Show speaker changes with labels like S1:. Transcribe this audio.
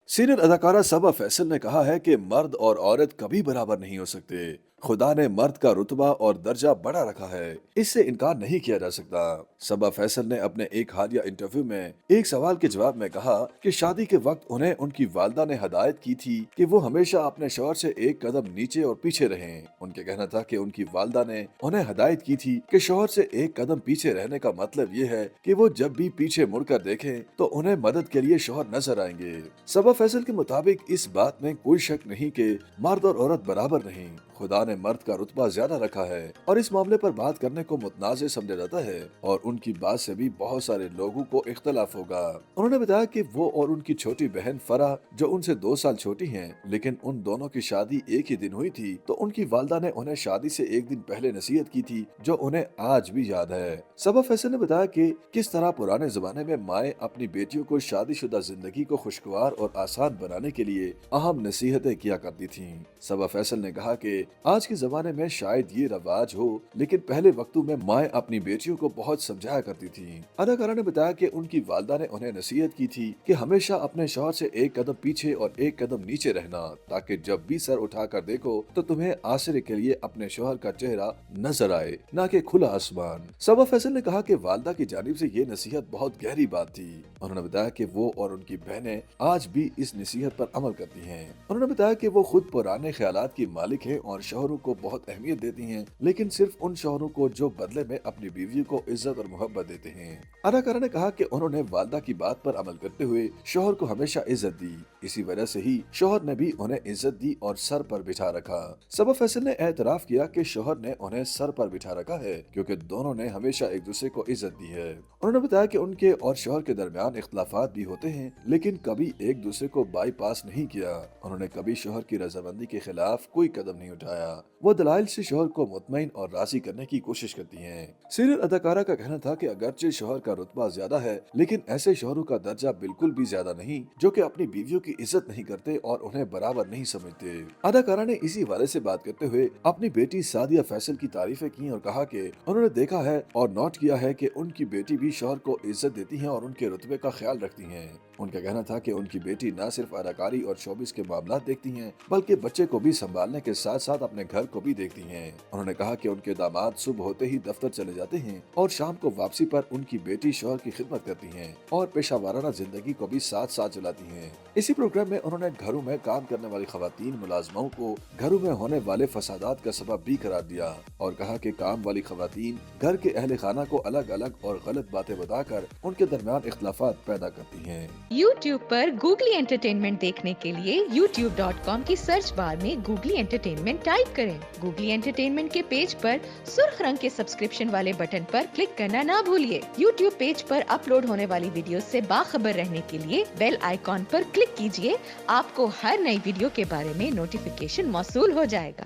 S1: Senior अदाकारा सबा फैसल ने कहा है कि मर्द और औरत कभी बराबर नहीं हो सकते। खुदा ने मर्द का रुतबा और दर्जा बड़ा रखा है, इससे इनकार नहीं किया जा सकता। सबा फैसल ने अपने एक हालिया इंटरव्यू में एक सवाल के जवाब में कहा कि शादी के वक्त उन्हें उनकी वालदा ने हदायत की थी कि वो हमेशा अपने शौहर से एक कदम नीचे और पीछे रहें। उनके कहना था कि उनकी वालदा ने उन्हें हदायत की थी कि शौहर से एक कदम पीछे रहने का मतलब ये है कि वो जब भी पीछे मुड़कर देखें तो उन्हें मदद के लिए शौहर नजर आएंगे। सबा फैसल के मुताबिक इस बात में कोई शक नहीं कि मर्द और औरत बराबर नहीं। खुदा ने मर्द का रुतबा ज्यादा रखा है और इस मामले पर बात करने को मुतनाज़ समझा जाता है और उनकी बात से भी बहुत सारे लोगों को इख्तलाफ होगा। उन्होंने बताया कि वो और उनकी छोटी बहन फरा जो उनसे 2 साल छोटी हैं, लेकिन उन दोनों की शादी एक ही दिन हुई थी, तो उनकी वालदा ने उन्हें शादी से एक दिन पहले नसीहत की थी जो उन्हें आज भी याद है। सबा फैसल ने बताया कि किस तरह पुराने जमाने में माएँ अपनी बेटियों को शादीशुदा जिंदगी को खुशगवार और आसान बनाने के लिए अहम नसीहतें किया करती थीं। सबा फैसल ने कहा कि आज के जमाने में शायद ये रवाज हो, लेकिन पहले वक्तों में माएँ अपनी बेटियों को बहुत समझाया करती थीं। अदाकारा ने बताया कि उनकी वालदा ने उन्हें नसीहत की थी कि हमेशा अपने शौहर से एक कदम पीछे और एक कदम नीचे रहना, ताकि जब भी सर उठाकर देखो तो तुम्हें आसरे के लिए अपने शौहर का चेहरा नजर आए, न कि खुला आसमान। सबा फैसल ने कहा कि वालदा की जानिब से ये नसीहत बहुत गहरी बात थी। उन्होंने बताया कि वो और उनकी बहनें आज भी इस नसीहत पर अमल करती हैं। उन्होंने बताया कि वो खुद पुराने ख्यालात की मालिक हैं और शौहरों को बहुत अहमियत देती हैं, लेकिन सिर्फ उन शौहरों को जो बदले में अपनी बीवियों को इज्जत और मोहब्बत देते हैं। अदाकारा ने कहा कि उन्होंने वालदा की बात पर अमल करते हुए शौहर को हमेशा इज्जत दी, इसी वजह से ही शौहर ने भी उन्हें इज्जत दी और सर पर बिठा रखा। सबा फैसल ने एतराफ किया कि शौहर ने उन्हें सर पर बिठा रखा है क्योंकि दोनों ने हमेशा एक दूसरे को इज्जत दी है। उन्होंने बताया कि उनके और शौहर के दरमियान इख्तलाफात भी होते हैं, लेकिन कभी एक दूसरे को बाईपास नहीं किया। उन्होंने कभी शौहर की रजामंदी के खिलाफ कोई कदम नहीं उठाया। वो दलाइल से शौहर को मुतमईन और राजी करने की कोशिश करती हैं। सीनियर अदाकारा का कहना था कि अगरचे शौहर का रुतबा ज्यादा है, लेकिन ऐसे शौहरों का दर्जा बिल्कुल भी ज्यादा नहीं जो कि अपनी बीवियों की इज्जत नहीं करते और उन्हें बराबर नहीं समझते। अदाकारा ने इसी वाले से बात करते हुए अपनी बेटी सादिया फैसल की तारीफें की और कहा कि उन्होंने देखा है और नोट किया है कि उनकी बेटी भी शौहर को इज्जत देती है और उनके रुतबे का ख्याल रखती है। उनका कहना था कि उनकी बेटी न सिर्फ अदाकारी और शोबिस के मामला देखती हैं, बल्कि बच्चे को भी संभालने के साथ साथ अपने घर को भी देखती हैं। उन्होंने कहा कि उनके दामाद सुबह होते ही दफ्तर चले जाते हैं और शाम को वापसी पर उनकी बेटी शौहर की खिदमत करती हैं और पेशावराना जिंदगी को भी साथ साथ चलाती हैं। इसी प्रोग्राम में उन्होंने घरों में काम करने वाली खवातीन मुलाजमाओं को घरों में होने वाले फसादात का सबब भी करार दिया और कहा कि काम वाली खवातीन घर के अहले खाना को अलग अलग और गलत बातें बताकर उनके दरमियान इख्तलाफात पैदा करती हैं।
S2: YouTube पर गूगली एंटरटेनमेंट देखने के लिए youtube.com की सर्च बार में गूगली एंटरटेनमेंट टाइप करें। गूगली एंटरटेनमेंट के पेज पर सुर्ख रंग के सब्सक्रिप्शन वाले बटन पर क्लिक करना ना भूलिए। YouTube पेज पर अपलोड होने वाली वीडियो से बाखबर रहने के लिए बेल आइकॉन पर क्लिक कीजिए। आपको हर नई वीडियो के बारे में नोटिफिकेशन मौसूल हो जाएगा।